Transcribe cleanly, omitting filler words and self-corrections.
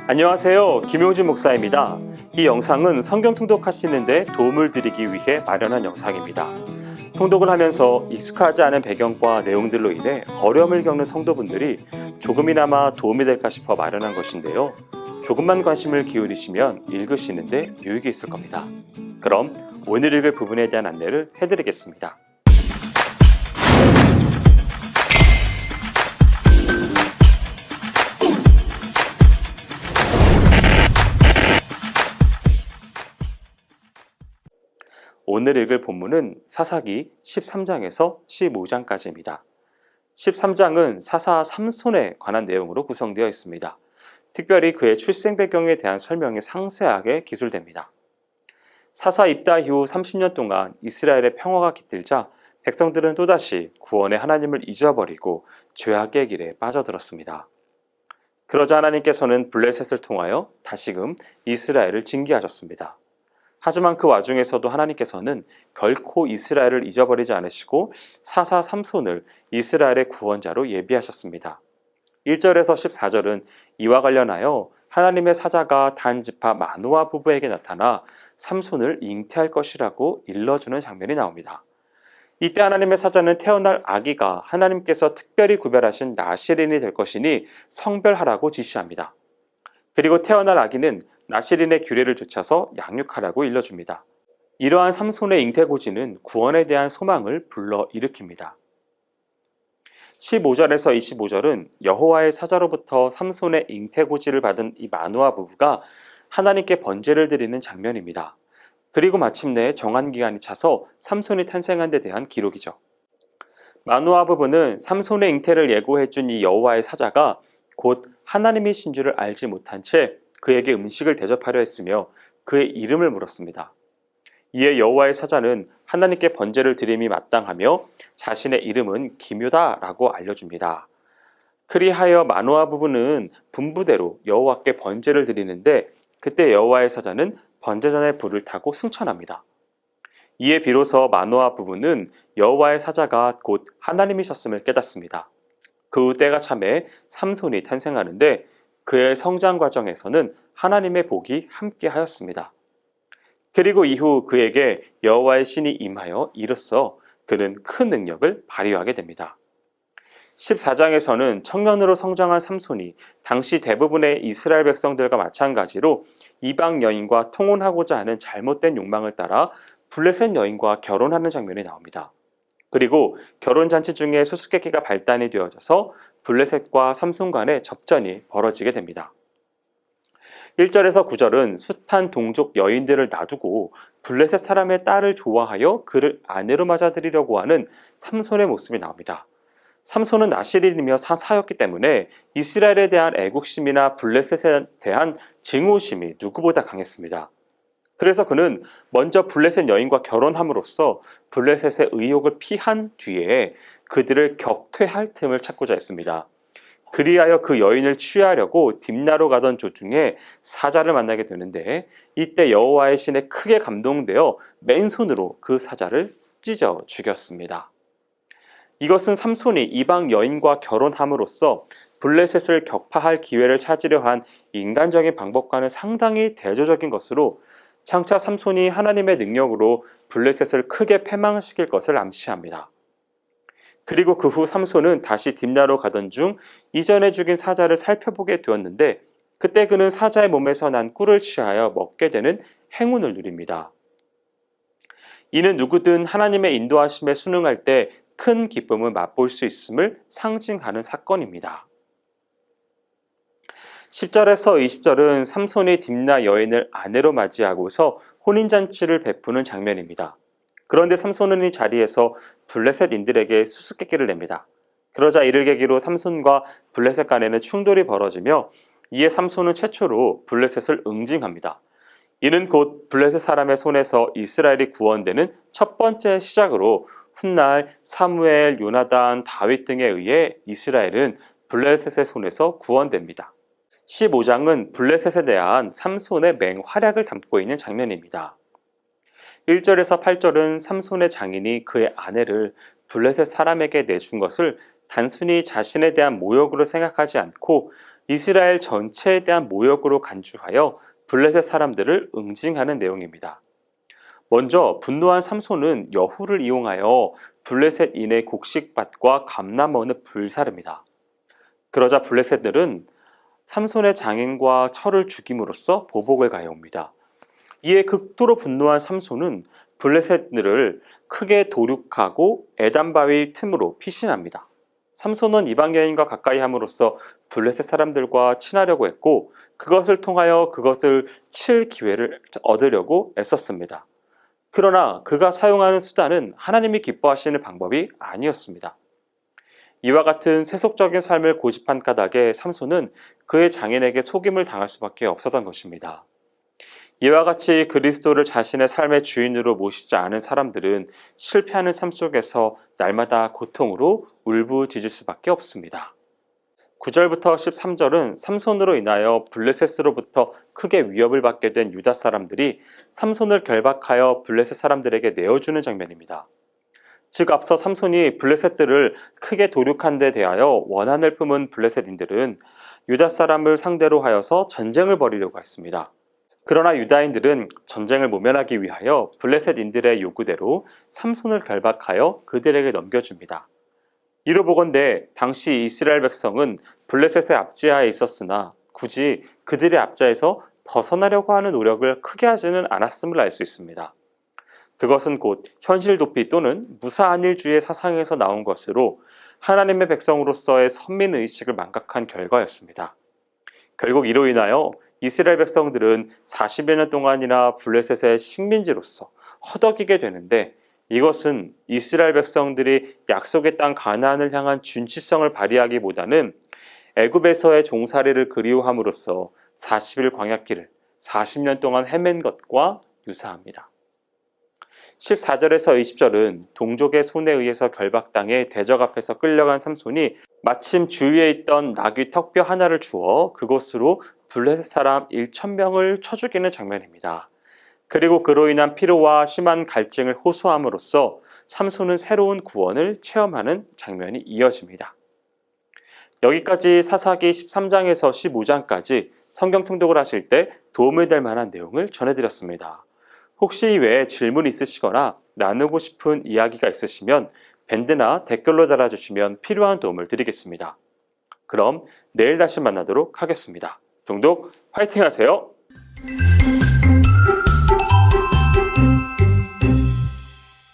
안녕하세요. 김용진 목사입니다. 이 영상은 성경 통독하시는데 도움을 드리기 위해 마련한 영상입니다. 통독을 하면서 익숙하지 않은 배경과 내용들로 인해 어려움을 겪는 성도분들이 조금이나마 도움이 될까 싶어 마련한 것인데요. 조금만 관심을 기울이시면 읽으시는데 유익이 있을 겁니다. 그럼 오늘 읽을 부분에 대한 안내를 해드리겠습니다. 오늘 읽을 본문은 사사기 13장에서 15장까지입니다. 13장은 사사 삼손에 관한 내용으로 구성되어 있습니다. 특별히 그의 출생 배경에 대한 설명이 상세하게 기술됩니다. 사사 입다 이후 30년 동안 이스라엘의 평화가 깃들자 백성들은 또다시 구원의 하나님을 잊어버리고 죄악의 길에 빠져들었습니다. 그러자 하나님께서는 블레셋을 통하여 다시금 이스라엘을 징계하셨습니다. 하지만 그 와중에서도 하나님께서는 결코 이스라엘을 잊어버리지 않으시고 사사 삼손을 이스라엘의 구원자로 예비하셨습니다. 1절에서 14절은 이와 관련하여 하나님의 사자가 단 지파 마노아 부부에게 나타나 삼손을 잉태할 것이라고 일러주는 장면이 나옵니다. 이때 하나님의 사자는 태어날 아기가 하나님께서 특별히 구별하신 나실인이 될 것이니 성별하라고 지시합니다. 그리고 태어날 아기는 나실인의 규례를 좇아서 양육하라고 일러줍니다. 이러한 삼손의 잉태고지는 구원에 대한 소망을 불러일으킵니다. 15절에서 25절은 여호와의 사자로부터 삼손의 잉태고지를 받은 이 마노아 부부가 하나님께 번제를 드리는 장면입니다. 그리고 마침내 정한 기간이 차서 삼손이 탄생한 데 대한 기록이죠. 마노아 부부는 삼손의 잉태를 예고해준 이 여호와의 사자가 곧 하나님이신 줄을 알지 못한 채 그에게 음식을 대접하려 했으며 그의 이름을 물었습니다. 이에 여호와의 사자는 하나님께 번제를 드림이 마땅하며 자신의 이름은 기묘다라고 알려줍니다. 그리하여 마노아 부부는 분부대로 여호와께 번제를 드리는데 그때 여호와의 사자는 번제전의 불을 타고 승천합니다. 이에 비로소 마노아 부부는 여호와의 사자가 곧 하나님이셨음을 깨닫습니다. 그 후 때가 참에 삼손이 탄생하는데 그의 성장 과정에서는 하나님의 복이 함께 하였습니다. 그리고 이후 그에게 여호와의 신이 임하여 이로써 그는 큰 능력을 발휘하게 됩니다. 14장에서는 청년으로 성장한 삼손이 당시 대부분의 이스라엘 백성들과 마찬가지로 이방 여인과 통혼하고자 하는 잘못된 욕망을 따라 블레셋 여인과 결혼하는 장면이 나옵니다. 그리고 결혼잔치 중에 수수께끼가 발단이 되어져서 블레셋과 삼손 간의 접전이 벌어지게 됩니다. 1절에서 9절은 숱한 동족 여인들을 놔두고 블레셋 사람의 딸을 좋아하여 그를 아내로 맞아들이려고 하는 삼손의 모습이 나옵니다. 삼손은 나실인이며 사사였기 때문에 이스라엘에 대한 애국심이나 블레셋에 대한 증오심이 누구보다 강했습니다. 그래서 그는 먼저 블레셋 여인과 결혼함으로써 블레셋의 의욕을 피한 뒤에 그들을 격퇴할 틈을 찾고자 했습니다. 그리하여 그 여인을 취하려고 딥나로 가던 도중에 사자를 만나게 되는데 이때 여호와의 신에 크게 감동되어 맨손으로 그 사자를 찢어 죽였습니다. 이것은 삼손이 이방 여인과 결혼함으로써 블레셋을 격파할 기회를 찾으려 한 인간적인 방법과는 상당히 대조적인 것으로 장차 삼손이 하나님의 능력으로 블레셋을 크게 패망시킬 것을 암시합니다. 그리고 그 후 삼손은 다시 딥나로 가던 중 이전에 죽인 사자를 살펴보게 되었는데 그때 그는 사자의 몸에서 난 꿀을 취하여 먹게 되는 행운을 누립니다. 이는 누구든 하나님의 인도하심에 순응할 때 큰 기쁨을 맛볼 수 있음을 상징하는 사건입니다. 10절에서 20절은 삼손이 딥나 여인을 아내로 맞이하고서 혼인잔치를 베푸는 장면입니다. 그런데 삼손은 이 자리에서 블레셋인들에게 수수께끼를 냅니다. 그러자 이를 계기로 삼손과 블레셋 간에는 충돌이 벌어지며 이에 삼손은 최초로 블레셋을 응징합니다. 이는 곧 블레셋 사람의 손에서 이스라엘이 구원되는 첫 번째 시작으로 훗날 사무엘, 요나단, 다윗 등에 의해 이스라엘은 블레셋의 손에서 구원됩니다. 15장은 블레셋에 대한 삼손의 맹활약을 담고 있는 장면입니다. 1절에서 8절은 삼손의 장인이 그의 아내를 블레셋 사람에게 내준 것을 단순히 자신에 대한 모욕으로 생각하지 않고 이스라엘 전체에 대한 모욕으로 간주하여 블레셋 사람들을 응징하는 내용입니다. 먼저 분노한 삼손은 여후를 이용하여 블레셋인의 곡식밭과 감람원을 불사릅니다. 그러자 블레셋들은 삼손의 장인과 철을 죽임으로써 보복을 가해옵니다. 이에 극도로 분노한 삼손은 블레셋들을 크게 도륙하고 에단바위 틈으로 피신합니다. 삼손은 이방 여인과 가까이 함으로써 블레셋 사람들과 친하려고 했고 그것을 통하여 그것을 칠 기회를 얻으려고 애썼습니다. 그러나 그가 사용하는 수단은 하나님이 기뻐하시는 방법이 아니었습니다. 이와 같은 세속적인 삶을 고집한 까닭에 삼손은 그의 장인에게 속임을 당할 수밖에 없었던 것입니다. 이와 같이 그리스도를 자신의 삶의 주인으로 모시지 않은 사람들은 실패하는 삶 속에서 날마다 고통으로 울부짖을 수밖에 없습니다. 9절부터 13절은 삼손으로 인하여 블레셋으로부터 크게 위협을 받게 된 유다 사람들이 삼손을 결박하여 블레셋 사람들에게 내어주는 장면입니다. 즉 앞서 삼손이 블레셋들을 크게 도륙한 데 대하여 원한을 품은 블레셋인들은 유다 사람을 상대로 하여서 전쟁을 벌이려고 했습니다. 그러나 유다인들은 전쟁을 모면하기 위하여 블레셋인들의 요구대로 삼손을 결박하여 그들에게 넘겨줍니다. 이로 보건대 당시 이스라엘 백성은 블레셋의 압제하에 있었으나 굳이 그들의 압제에서 벗어나려고 하는 노력을 크게 하지는 않았음을 알 수 있습니다. 그것은 곧 현실 도피 또는 무사안일주의 사상에서 나온 것으로 하나님의 백성으로서의 선민의식을 망각한 결과였습니다. 결국 이로 인하여 이스라엘 백성들은 40여 년 동안이나 블레셋의 식민지로서 허덕이게 되는데 이것은 이스라엘 백성들이 약속의 땅 가나안을 향한 준치성을 발휘하기보다는 애굽에서의 종살이를 그리워함으로써 40일 광야길을 40년 동안 헤맨 것과 유사합니다. 14절에서 20절은 동족의 손에 의해서 결박당해 대적 앞에서 끌려간 삼손이 마침 주위에 있던 나귀 턱뼈 하나를 주어 그곳으로 블레셋 사람 1,000명을 쳐 죽이는 장면입니다. 그리고 그로 인한 피로와 심한 갈증을 호소함으로써 삼손은 새로운 구원을 체험하는 장면이 이어집니다. 여기까지 사사기 13장에서 15장까지 성경 통독을 하실 때 도움이 될 만한 내용을 전해드렸습니다. 혹시 이외에 질문 있으시거나 나누고 싶은 이야기가 있으시면 밴드나 댓글로 달아주시면 필요한 도움을 드리겠습니다. 그럼 내일 다시 만나도록 하겠습니다. 통독 화이팅 하세요.